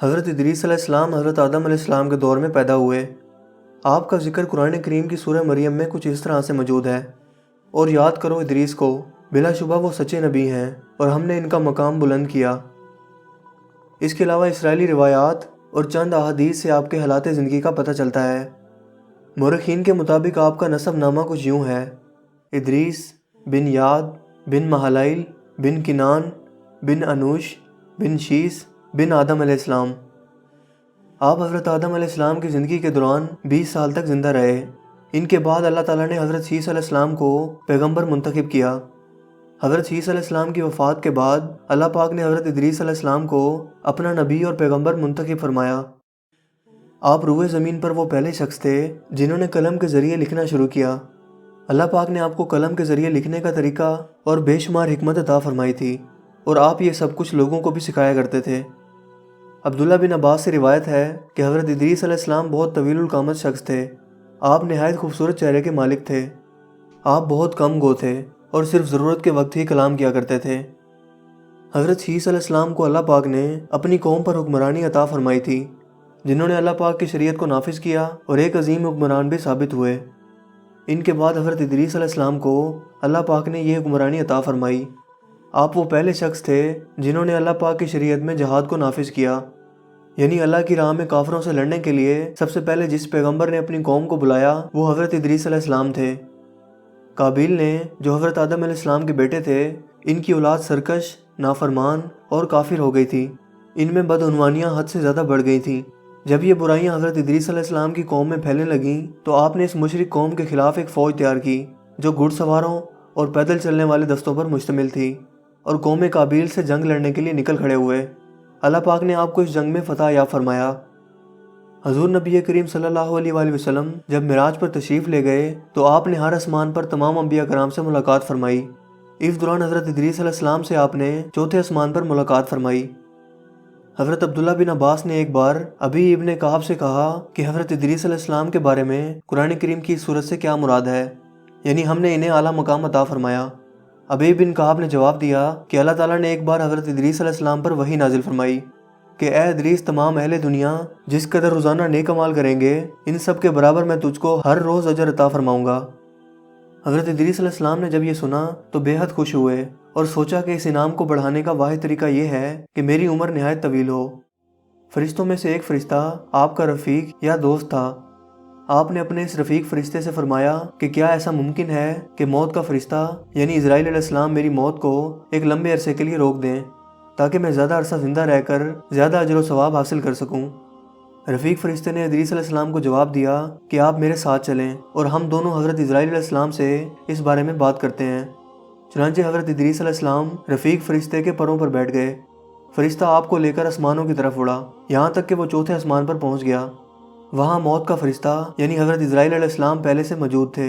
حضرت ادریس علیہ السلام حضرت آدم علیہ السلام کے دور میں پیدا ہوئے۔ آپ کا ذکر قرآن کریم کی سورہ مریم میں کچھ اس طرح سے موجود ہے: اور یاد کرو ادریس کو، بلا شبہ وہ سچے نبی ہیں اور ہم نے ان کا مقام بلند کیا۔ اس کے علاوہ اسرائیلی روایات اور چند احادیث سے آپ کے حالات زندگی کا پتہ چلتا ہے۔ مورخین کے مطابق آپ کا نسب نامہ کچھ یوں ہے: ادریس بن یاد بن مہالائیل بن کنان بن انوش بن شیس بن آدم علیہ السلام۔ آپ حضرت آدم علیہ السلام کی زندگی کے دوران 20 سال تک زندہ رہے۔ ان کے بعد اللہ تعالیٰ نے حضرت شیس علیہ السلام کو پیغمبر منتخب کیا۔ حضرت شیس علیہ السلام کی وفات کے بعد اللہ پاک نے حضرت ادریس علیہ السلام کو اپنا نبی اور پیغمبر منتخب فرمایا۔ آپ روئے زمین پر وہ پہلے شخص تھے جنہوں نے قلم کے ذریعے لکھنا شروع کیا۔ اللہ پاک نے آپ کو قلم کے ذریعے لکھنے کا طریقہ اور بے شمار حکمت عطا فرمائی تھی، اور آپ یہ سب کچھ لوگوں کو بھی سکھایا کرتے تھے۔ عبداللہ بن عباس سے روایت ہے کہ حضرت ادریس علیہ السلام بہت طویل القامت شخص تھے۔ آپ نہایت خوبصورت چہرے کے مالک تھے۔ آپ بہت کم گو تھے اور صرف ضرورت کے وقت ہی کلام کیا کرتے تھے۔ حضرت شیس علیہ السلام کو اللہ پاک نے اپنی قوم پر حکمرانی عطا فرمائی تھی، جنہوں نے اللہ پاک کی شریعت کو نافذ کیا اور ایک عظیم حکمران بھی ثابت ہوئے۔ ان کے بعد حضرت ادریس علیہ السلام کو اللہ پاک نے یہ حکمرانی عطا فرمائی۔ آپ وہ پہلے شخص تھے جنہوں نے اللہ پاک کی شریعت میں جہاد کو نافذ کیا، یعنی اللہ کی راہ میں کافروں سے لڑنے کے لیے سب سے پہلے جس پیغمبر نے اپنی قوم کو بلایا وہ حضرت ادریس علیہ السلام تھے۔ قابیل نے، جو حضرت آدم علیہ السلام کے بیٹے تھے، ان کی اولاد سرکش، نافرمان اور کافر ہو گئی تھی۔ ان میں بدعنوانیاں حد سے زیادہ بڑھ گئی تھیں۔ جب یہ برائیاں حضرت ادریس علیہ السلام کی قوم میں پھیلنے لگیں تو آپ نے اس مشرک قوم کے خلاف ایک فوج تیار کی جو گھڑ سواروں اور پیدل چلنے والے دستوں پر مشتمل تھی، اور قوم قابیل سے جنگ لڑنے کے لیے نکل کھڑے ہوئے۔ اللہ پاک نے آپ کو اس جنگ میں فتح یاب فرمایا۔ حضور نبی کریم صلی اللہ علیہ وآلہ وسلم جب معراج پر تشریف لے گئے تو آپ نے ہر آسمان پر تمام انبیاء کرام سے ملاقات فرمائی۔ اس دوران حضرت ادریس علیہ السلام سے آپ نے چوتھے آسمان پر ملاقات فرمائی۔ حضرت عبداللہ بن عباس نے ایک بار ابی ابن کعب سے کہا کہ حضرت ادریس علیہ السلام کے بارے میں قرآن کریم کی اس صورت سے کیا مراد ہے، یعنی ہم نے انہیں اعلیٰ مقام عطا فرمایا۔ ابی بن کعب نے جواب دیا کہ اللہ تعالیٰ نے ایک بار حضرت ادریس علیہ السلام پر وحی نازل فرمائی کہ اے ادریس، تمام اہل دنیا جس قدر روزانہ نیک اعمال کریں گے، ان سب کے برابر میں تجھ کو ہر روز اجر عطا فرماؤں گا۔ حضرت ادریس علیہ السلام نے جب یہ سنا تو بے حد خوش ہوئے اور سوچا کہ اس انعام کو بڑھانے کا واحد طریقہ یہ ہے کہ میری عمر نہایت طویل ہو۔ فرشتوں میں سے ایک فرشتہ آپ کا رفیق یا دوست تھا۔ آپ نے اپنے اس رفیق فرشتے سے فرمایا کہ کیا ایسا ممکن ہے کہ موت کا فرشتہ یعنی اسرائیل علیہ السلام میری موت کو ایک لمبے عرصے کے لیے روک دیں تاکہ میں زیادہ عرصہ زندہ رہ کر زیادہ اجر و ثواب حاصل کر سکوں۔ رفیق فرشتے نے ادریس علیہ السلام کو جواب دیا کہ آپ میرے ساتھ چلیں اور ہم دونوں حضرت اسرائیل علیہ السلام سے اس بارے میں بات کرتے ہیں۔ چنانچہ حضرت ادریس علیہ السلام رفیق فرشتے کے پروں پر بیٹھ گئے۔ فرشتہ آپ کو لے کر آسمانوں کی طرف اڑا، یہاں تک کہ وہ چوتھے آسمان پر پہنچ گیا۔ وہاں موت کا فرشتہ یعنی حضرت اسرائیل علیہ السلام پہلے سے موجود تھے۔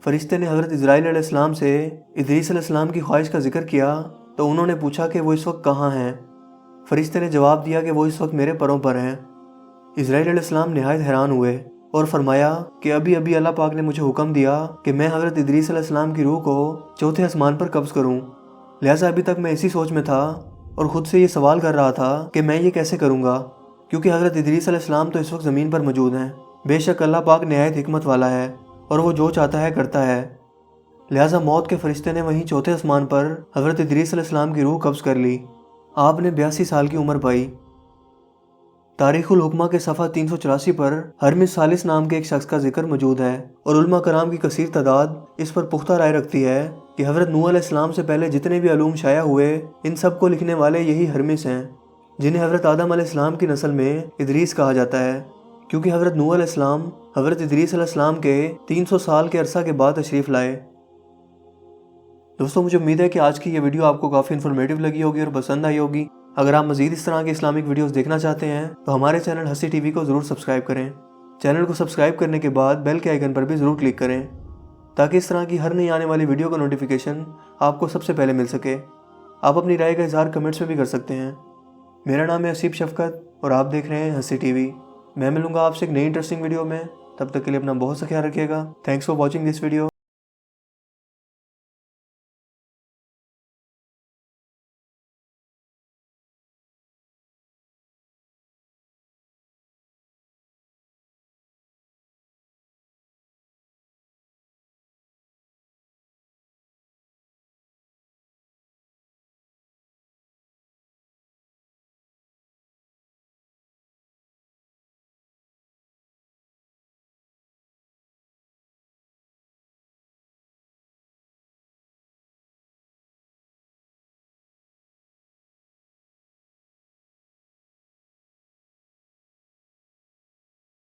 فرشتے نے حضرت اسرائیل علیہ السلام سے ادریس علیہ السلام کی خواہش کا ذکر کیا تو انہوں نے پوچھا کہ وہ اس وقت کہاں ہیں۔ فرشتے نے جواب دیا کہ وہ اس وقت میرے پروں پر ہیں۔ اسرائیل علیہ السلام نہایت حیران ہوئے اور فرمایا کہ ابھی اللہ پاک نے مجھے حکم دیا کہ میں حضرت ادریس علیہ السلام کی روح کو چوتھے آسمان پر قبض کروں، لہٰذا ابھی تک میں اسی سوچ میں تھا اور خود سے یہ سوال کر رہا تھا کہ میں یہ کیسے کروں گا، کیونکہ حضرت ادریس علیہ السلام تو اس وقت زمین پر موجود ہیں۔ بے شک اللہ پاک نہایت حکمت والا ہے اور وہ جو چاہتا ہے کرتا ہے۔ لہٰذا موت کے فرشتے نے وہیں چوتھے آسمان پر حضرت ادریس علیہ السلام کی روح قبض کر لی۔ آپ نے 82 سال کی عمر پائی۔ تاریخ الحکمہ کے صفحہ 384 پر ہرمس ثالث نام کے ایک شخص کا ذکر موجود ہے، اور علماء کرام کی کثیر تعداد اس پر پختہ رائے رکھتی ہے کہ حضرت نوح علیہ السلام سے پہلے جتنے بھی علوم شائع ہوئے ان سب کو لکھنے والے یہی ہرمس ہیں، جنہیں حضرت آدم علیہ السلام کی نسل میں ادریس کہا جاتا ہے، کیونکہ حضرت نوح علیہ السلام حضرت ادریس علیہ السلام کے 300 سال کے عرصہ کے بعد تشریف لائے۔ دوستوں، مجھے امید ہے کہ آج کی یہ ویڈیو آپ کو کافی انفارمیٹیو لگی ہوگی اور پسند آئی ہوگی۔ اگر آپ مزید اس طرح کے اسلامک ویڈیوز دیکھنا چاہتے ہیں تو ہمارے چینل ہنسی ٹی وی کو ضرور سبسکرائب کریں۔ چینل کو سبسکرائب کرنے کے بعد بیل کے آئیکن پر بھی ضرور کلک کریں تاکہ اس طرح کی ہر نئی آنے والی ویڈیو کا نوٹیفیکیشن آپ کو سب سے پہلے مل سکے۔ آپ اپنی رائے کا اظہار کمنٹس میں بھی کر سکتے ہیں۔ میرا نام ہے اسیب شفقت اور آپ دیکھ رہے ہیں ہنسی ٹی وی۔ میں ملوں گا آپ سے ایک نئی انٹرسٹنگ ویڈیو میں، تب تک کے لیے اپنا بہت سا خیال رکھیے گا۔ Thanks for watching this video.